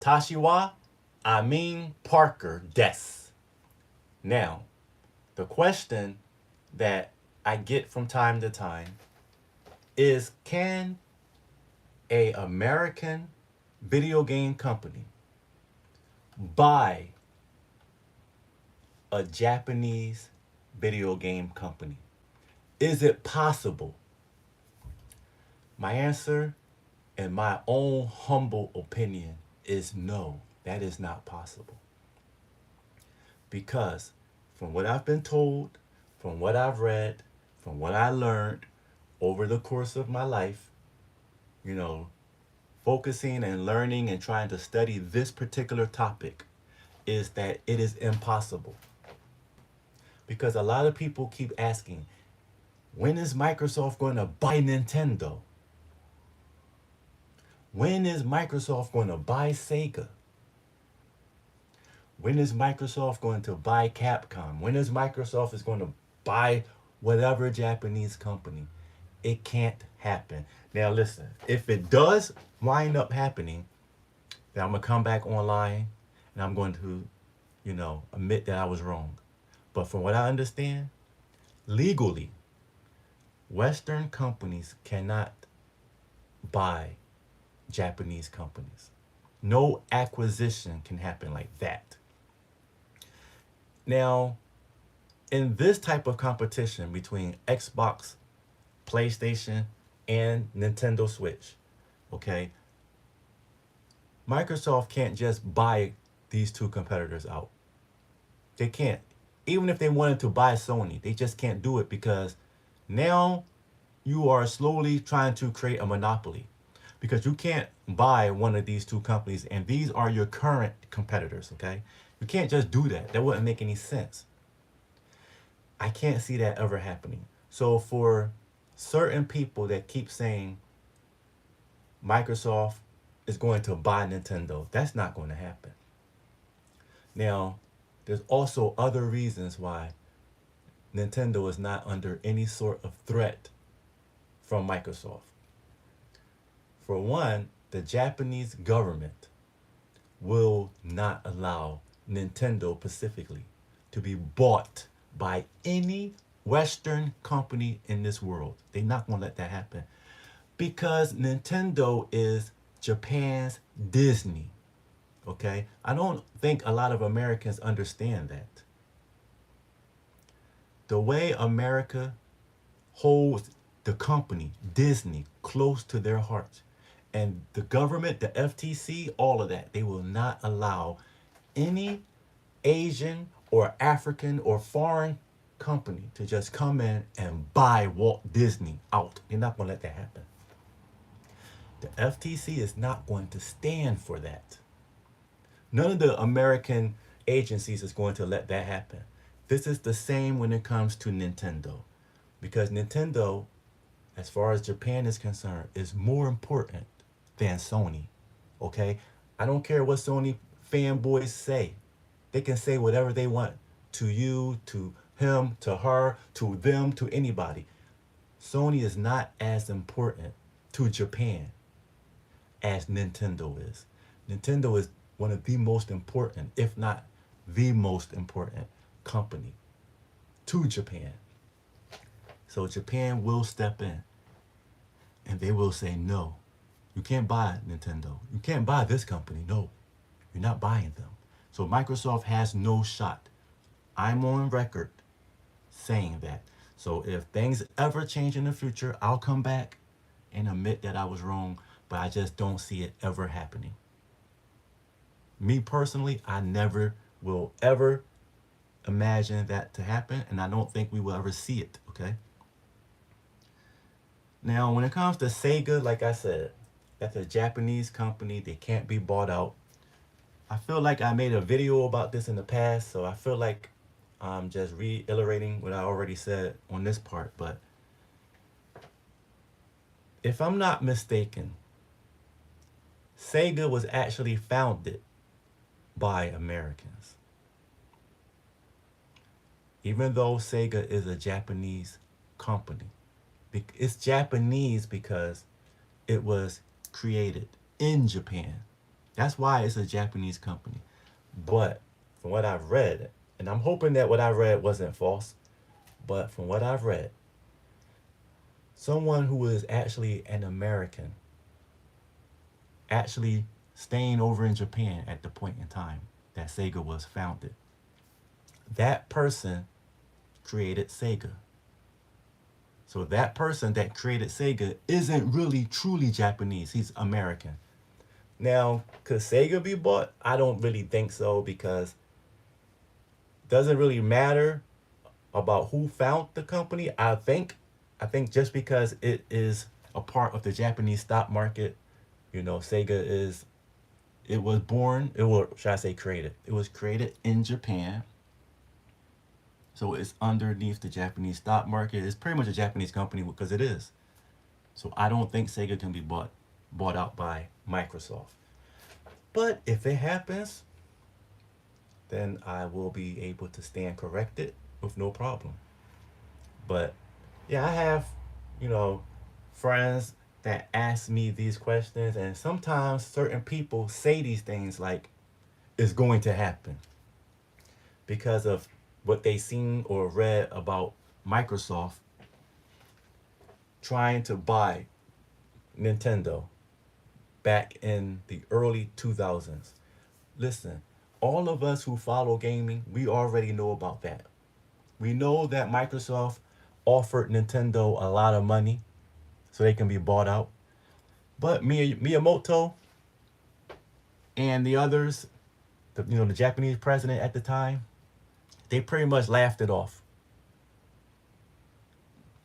Tashi wa Amin Parker des. Now, the question that I get from time to time is, can a American video game company buy a Japanese video game company? Is it possible? My answer, in my own humble opinion, is no, that is not possible. Because from what I've been told, from what I've read, from what I learned over the course of my life, you know, focusing and learning and trying to study this particular topic, is that it is impossible. Because a lot of people keep asking, when is Microsoft going to buy Nintendo? When is Microsoft going to buy Sega? When is Microsoft going to buy Capcom? When is Microsoft is going to buy whatever Japanese company? It can't happen. Now listen, if it does wind up happening, then I'm going to come back online and I'm going to, admit that I was wrong. But from what I understand, legally, Western companies cannot buy Japanese companies. No acquisition can happen like that. Now, in this type of competition between Xbox, PlayStation, and Nintendo Switch, okay, Microsoft can't just buy these two competitors out. They can't. Even if they wanted to buy Sony, they just can't do it, because now you are slowly trying to create a monopoly, because you can't buy one of these two companies and these are your current competitors, okay? You can't just do that. That wouldn't make any sense. I can't see that ever happening. So for certain people that keep saying Microsoft is going to buy Nintendo, that's not going to happen. Now, there's also other reasons why Nintendo is not under any sort of threat from Microsoft. For one, the Japanese government will not allow Nintendo specifically to be bought by any Western company in this world. They're not going to let that happen, because Nintendo is Japan's Disney. Okay? I don't think a lot of Americans understand that. The way America holds the company, Disney, close to their hearts, and the government, the FTC, all of that, they will not allow any Asian or African or foreign company to just come in and buy Walt Disney out. They're not going to let that happen. The FTC is not going to stand for that. None of the American agencies is going to let that happen. This is the same when it comes to Nintendo, because Nintendo, as far as Japan is concerned, is more important than Sony. Okay? I don't care what Sony fanboys say. They can say whatever they want to you, to him, to her, to them, to anybody. Sony is not as important to Japan as Nintendo is. Nintendo is one of the most important, if not the most important company to Japan. So Japan will step in and they will say, no, you can't buy Nintendo. You can't buy this company. No, you're not buying them. So Microsoft has no shot. I'm on record saying that. So if things ever change in the future, I'll come back and admit that I was wrong, but I just don't see it ever happening. Me personally, I never will ever imagine that to happen, and I don't think we will ever see it, okay? Now, when it comes to Sega, like I said, that's a Japanese company. They can't be bought out. I feel like I made a video about this in the past, so I feel like I'm just reiterating what I already said on this part. But if I'm not mistaken, Sega was actually founded by Americans. Even though Sega is a Japanese company. It's Japanese because it was created in Japan. That's why it's a Japanese company. But from what I've read, and I'm hoping that what I read wasn't false, but from what I've read, someone who is actually an American, actually staying over in Japan at the point in time that Sega was founded, that person created Sega. So that person that created Sega isn't really truly Japanese. He's American. Now, could Sega be bought? I don't really think so, because it doesn't really matter about who found the company. I think just because it is a part of the Japanese stock market, Sega is, it was born, it was, should I say created? It was created in Japan. So it's underneath the Japanese stock market. It's pretty much a Japanese company because it is. So I don't think Sega can be bought out by Microsoft. But if it happens, then I will be able to stand corrected with no problem. But yeah, I have, friends that ask me these questions, and sometimes certain people say these things like it's going to happen because of what they seen or read about Microsoft trying to buy Nintendo back in the early 2000s. Listen, all of us who follow gaming, we already know about that. We know that Microsoft offered Nintendo a lot of money so they can be bought out. But Miyamoto and the others, the Japanese president at the time, they pretty much laughed it off.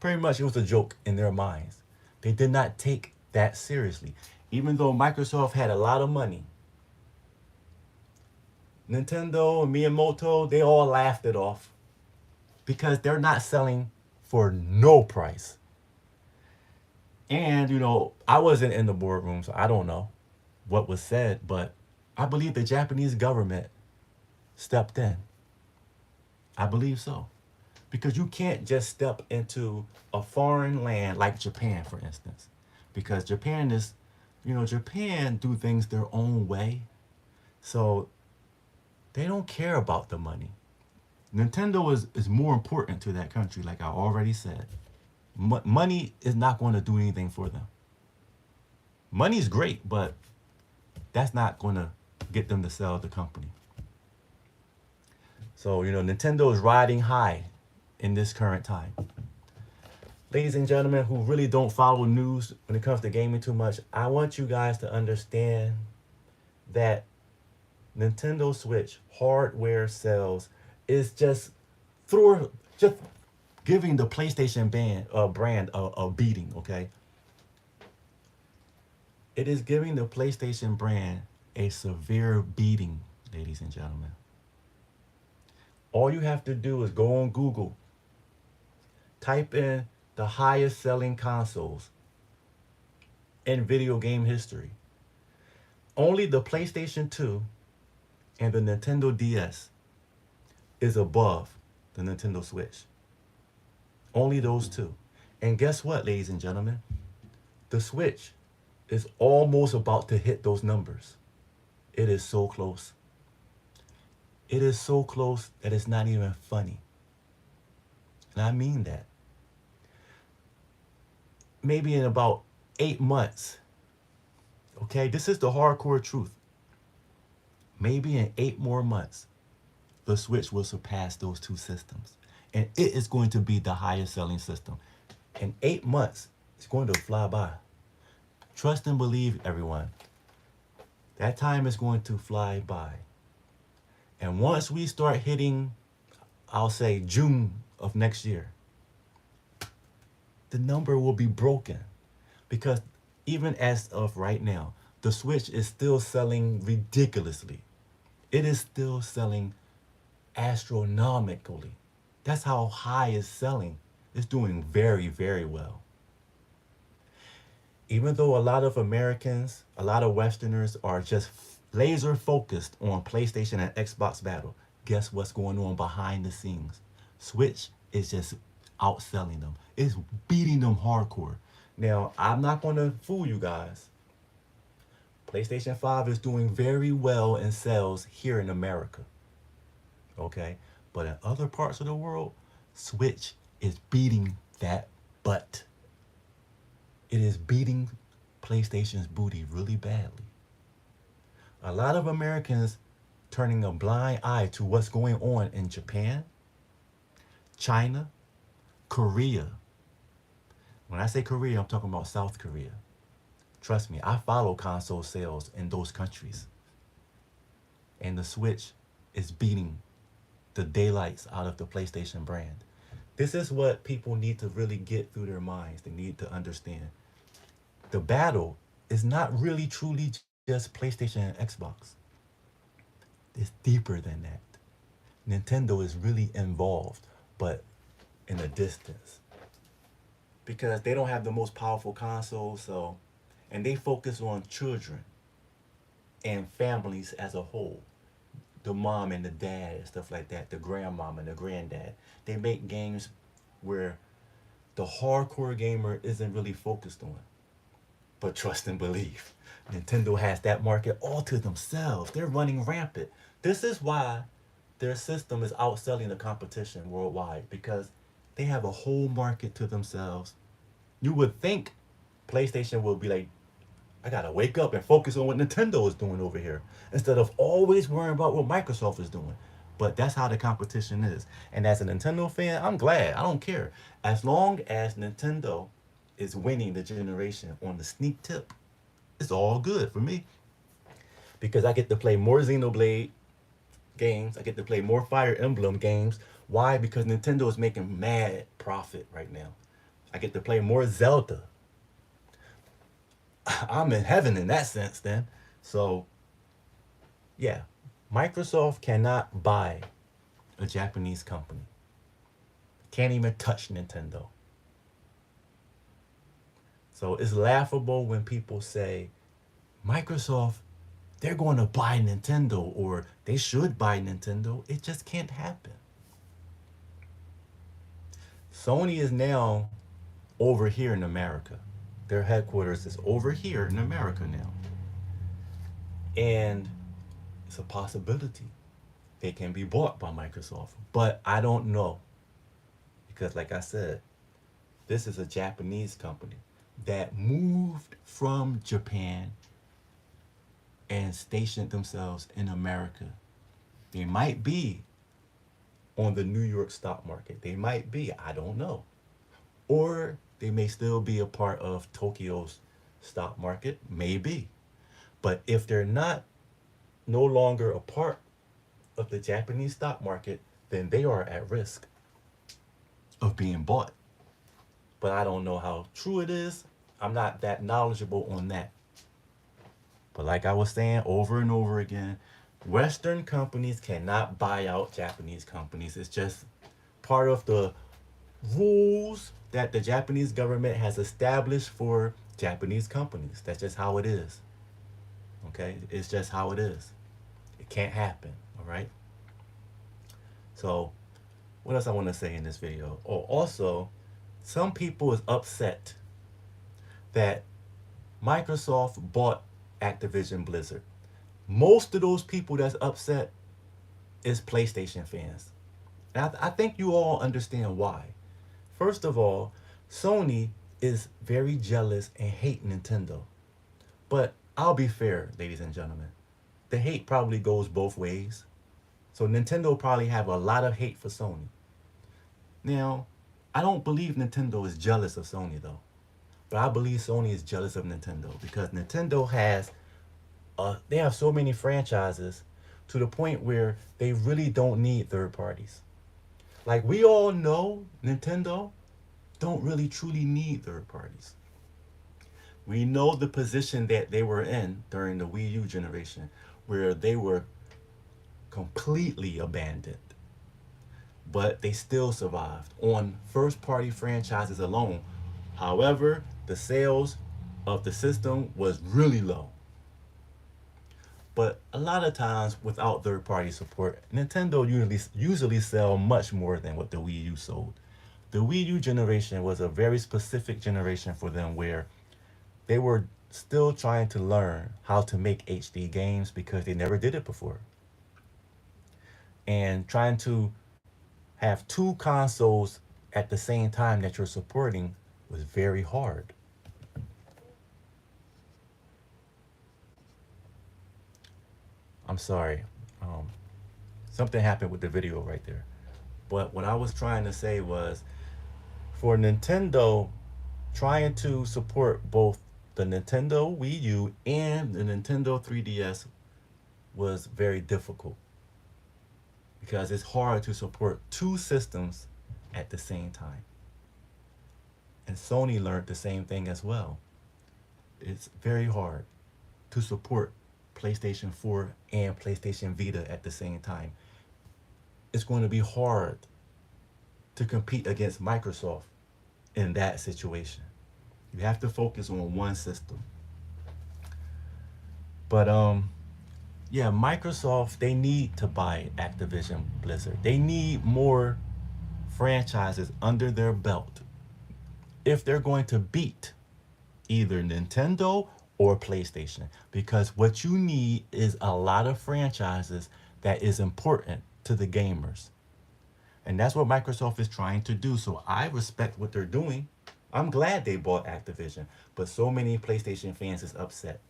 Pretty much it was a joke in their minds. They did not take that seriously. Even though Microsoft had a lot of money, Nintendo and Miyamoto, they all laughed it off because they're not selling for no price. And, I wasn't in the boardroom, so I don't know what was said, but I believe the Japanese government stepped in. I believe so. Because you can't just step into a foreign land like Japan, for instance. Because Japan is, Japan do things their own way. So they don't care about the money. Nintendo is more important to that country, like I already said. Money is not going to do anything for them. Money's great, but that's not going to get them to sell the company. So, Nintendo is riding high in this current time. Ladies and gentlemen who really don't follow news when it comes to gaming too much, I want you guys to understand that Nintendo Switch hardware sales is just giving the PlayStation brand a beating, okay? It is giving the PlayStation brand a severe beating, ladies and gentlemen. All you have to do is go on Google, type in the highest selling consoles in video game history. Only the PlayStation 2 and the Nintendo DS is above the Nintendo Switch. Only those two. And guess what, ladies and gentlemen? The Switch is almost about to hit those numbers. It is so close. It is so close that it's not even funny. And I mean that. Maybe in about 8 months, okay, this is the hardcore truth. Maybe in 8 more months, the Switch will surpass those two systems. And it is going to be the highest selling system. In 8 months, it's going to fly by. Trust and believe, everyone. That time is going to fly by. And once we start hitting, I'll say June of next year, the number will be broken. Because even as of right now, the Switch is still selling ridiculously. It is still selling astronomically. That's how high it's selling. It's doing very, very well. Even though a lot of Americans, a lot of Westerners are just laser focused on PlayStation and Xbox battle, guess what's going on behind the scenes? Switch is just outselling them. It's beating them hardcore. Now, I'm not going to fool you guys. PlayStation 5 is doing very well in sales here in America. Okay? But in other parts of the world, Switch is beating that butt. It is beating PlayStation's booty really badly. A lot of Americans turning a blind eye to what's going on in Japan, China, Korea. When I say Korea, I'm talking about South Korea. Trust me, I follow console sales in those countries. And the Switch is beating the daylights out of the PlayStation brand. This is what people need to really get through their minds. They need to understand. The battle is not really truly just PlayStation and Xbox. It's deeper than that. Nintendo is really involved, but in a distance. Because they don't have the most powerful console, so, and they focus on children and families as a whole. The mom and the dad and stuff like that, the grandmom and the granddad. They make games where the hardcore gamer isn't really focused on. But trust and believe, Nintendo has that market all to themselves. They're running rampant. This is why their system is outselling the competition worldwide, because they have a whole market to themselves. You would think PlayStation will be like, I gotta wake up and focus on what Nintendo is doing over here, instead of always worrying about what Microsoft is doing. But that's how the competition is. And as a Nintendo fan, I'm glad. I don't care. As long as Nintendo is winning the generation on the sneak tip, it's all good for me. Because I get to play more Xenoblade games. I get to play more Fire Emblem games. Why? Because Nintendo is making mad profit right now. I get to play more Zelda. I'm in heaven in that sense then. So, yeah. Microsoft cannot buy a Japanese company. Can't even touch Nintendo. So it's laughable when people say, Microsoft, they're going to buy Nintendo, or they should buy Nintendo. It just can't happen. Sony is now over here in America. Their headquarters is over here in America now. And it's a possibility they can be bought by Microsoft. But I don't know. Because like I said, this is a Japanese company that moved from Japan and stationed themselves in America. They might be on the New York stock market. They might be, I don't know. Or they may still be a part of Tokyo's stock market, maybe. But if they're not no longer a part of the Japanese stock market, then they are at risk of being bought. But I don't know how true it is. I'm not that knowledgeable on that. But like I was saying over and over again, Western companies cannot buy out Japanese companies. It's just part of the rules that the Japanese government has established for Japanese companies. That's just how it is. Okay? It's just how it is. It can't happen. All right? So, what else I want to say in this video? Oh, also, some people is upset that Microsoft bought Activision Blizzard. Most of those people that's upset is PlayStation fans. And I think you all understand why. First of all, Sony is very jealous and hate Nintendo. But I'll be fair, ladies and gentlemen. The hate probably goes both ways. So Nintendo probably have a lot of hate for Sony. Now, I don't believe Nintendo is jealous of Sony though. But I believe Sony is jealous of Nintendo because Nintendo has, they have so many franchises to the point where they really don't need third parties. Like we all know, Nintendo don't really truly need third parties. We know the position that they were in during the Wii U generation, where they were completely abandoned. But they still survived on first party franchises alone. However, the sales of the system was really low. But a lot of times without third party support, Nintendo usually sell much more than what the Wii U sold. The Wii U generation was a very specific generation for them where They were still trying to learn how to make HD games because they never did it before. And trying to have two consoles at the same time that you're supporting was very hard. I'm sorry. Um, Something happened with the video right there. But what I was trying to say was for Nintendo, trying to support both the Nintendo Wii U and the Nintendo 3DS was very difficult because it's hard to support two systems at the same time. And Sony learned the same thing as well. It's very hard to support PlayStation 4 and PlayStation Vita at the same time. It's going to be hard to compete against Microsoft in that situation. You have to focus on one system. But yeah, Microsoft, they need to buy Activision Blizzard. They need more franchises under their belt if they're going to beat either Nintendo or PlayStation. Because what you need is a lot of franchises that is important to the gamers. And that's what Microsoft is trying to do. So I respect what they're doing. I'm glad they bought Activision, but so many PlayStation fans is upset.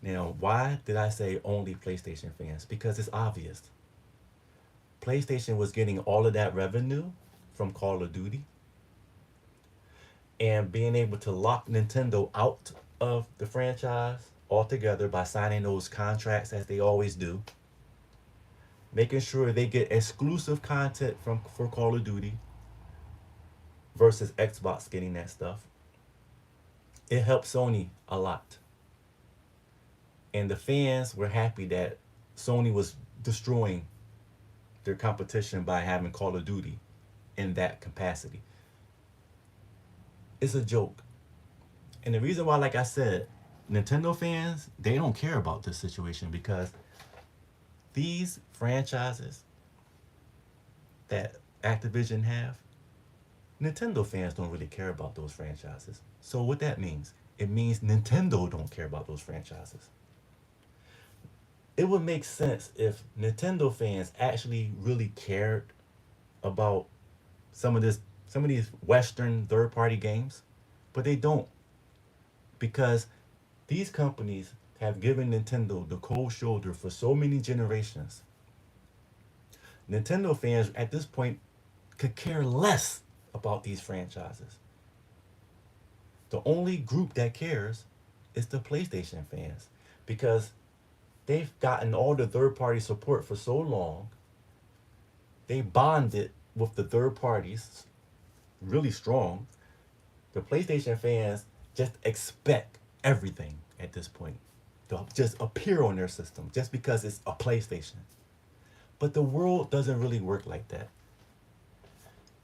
Now, why did I say only PlayStation fans? Because it's obvious. PlayStation was getting all of that revenue from Call of Duty, and being able to lock Nintendo out of the franchise altogether by signing those contracts as they always do, making sure they get exclusive content for Call of Duty versus Xbox getting that stuff. It helped Sony a lot. And the fans were happy that Sony was destroying their competition by having Call of Duty in that capacity. It's a joke. And the reason why, like I said, Nintendo fans, they don't care about this situation because these franchises that Activision have, Nintendo fans don't really care about those franchises. So what that means, it means Nintendo don't care about those franchises. It would make sense if Nintendo fans actually really cared about some of these Western third-party games, but they don't because these companies have given Nintendo the cold shoulder for so many generations. Nintendo fans at this point could care less about these franchises. The only group that cares is the PlayStation fans because they've gotten all the third party support for so long. They bonded with the third parties really strong. The PlayStation fans just expect everything at this point to just appear on their system just because it's a PlayStation. But the world doesn't really work like that.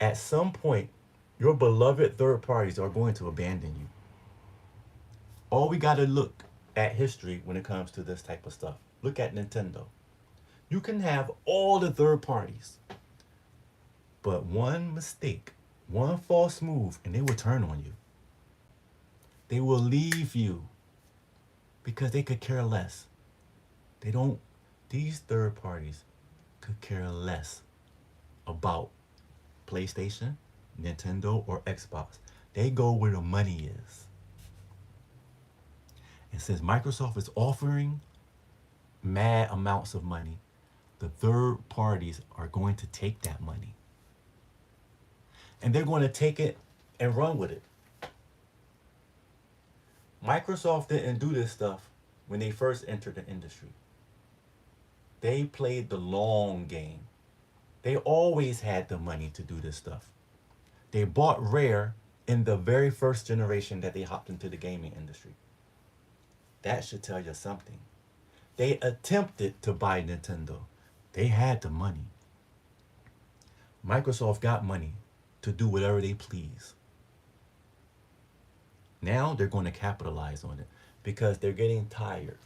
At some point, your beloved third parties are going to abandon you. All we got to look at history when it comes to this type of stuff. Look at Nintendo. You can have all the third parties, but one mistake, one false move, and they will turn on you. They will leave you because they could care less. These third parties could care less about PlayStation, Nintendo, or Xbox. They go where the money is. And since Microsoft is offering mad amounts of money, the third parties are going to take that money. And they're going to take it and run with it. Microsoft didn't do this stuff when they first entered the industry. They played the long game. They always had the money to do this stuff. They bought Rare in the very first generation that they hopped into the gaming industry. That should tell you something. They attempted to buy Nintendo. They had the money. Microsoft got money to do whatever they please. Now they're going to capitalize on it because they're getting tired.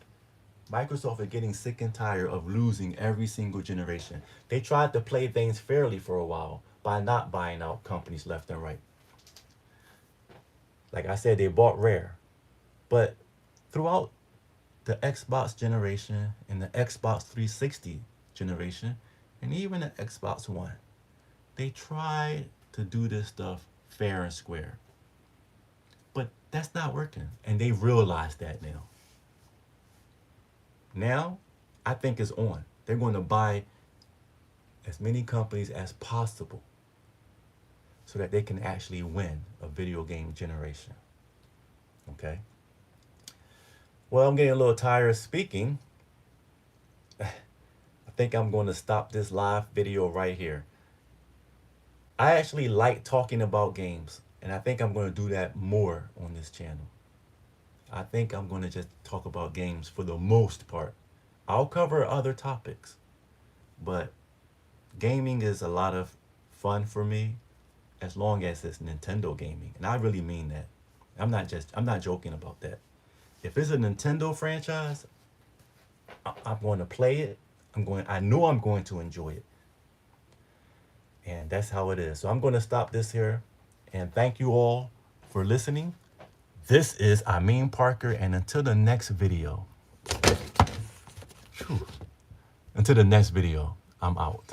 Microsoft is getting sick and tired of losing every single generation. They tried to play things fairly for a while by not buying out companies left and right. Like I said, they bought Rare. But throughout the Xbox generation and the Xbox 360 generation, and even the Xbox One, they tried to do this stuff fair and square. But that's not working. And they realize that now. Now, I think it's on. They're going to buy as many companies as possible so that they can actually win a video game generation. Okay? Well, I'm getting a little tired of speaking. I think I'm going to stop this live video right here. I actually like talking about games, and I think I'm going to do that more on this channel. I think I'm going to just talk about games for the most part. I'll cover other topics, but gaming is a lot of fun for me as long as it's Nintendo gaming. And I really mean that. I'm not joking about that. If it's a Nintendo franchise, I'm going to play it. I know I'm going to enjoy it. And that's how it is. So I'm going to stop this here. And thank you all for listening. This is Amin Parker. And until the next video, I'm out.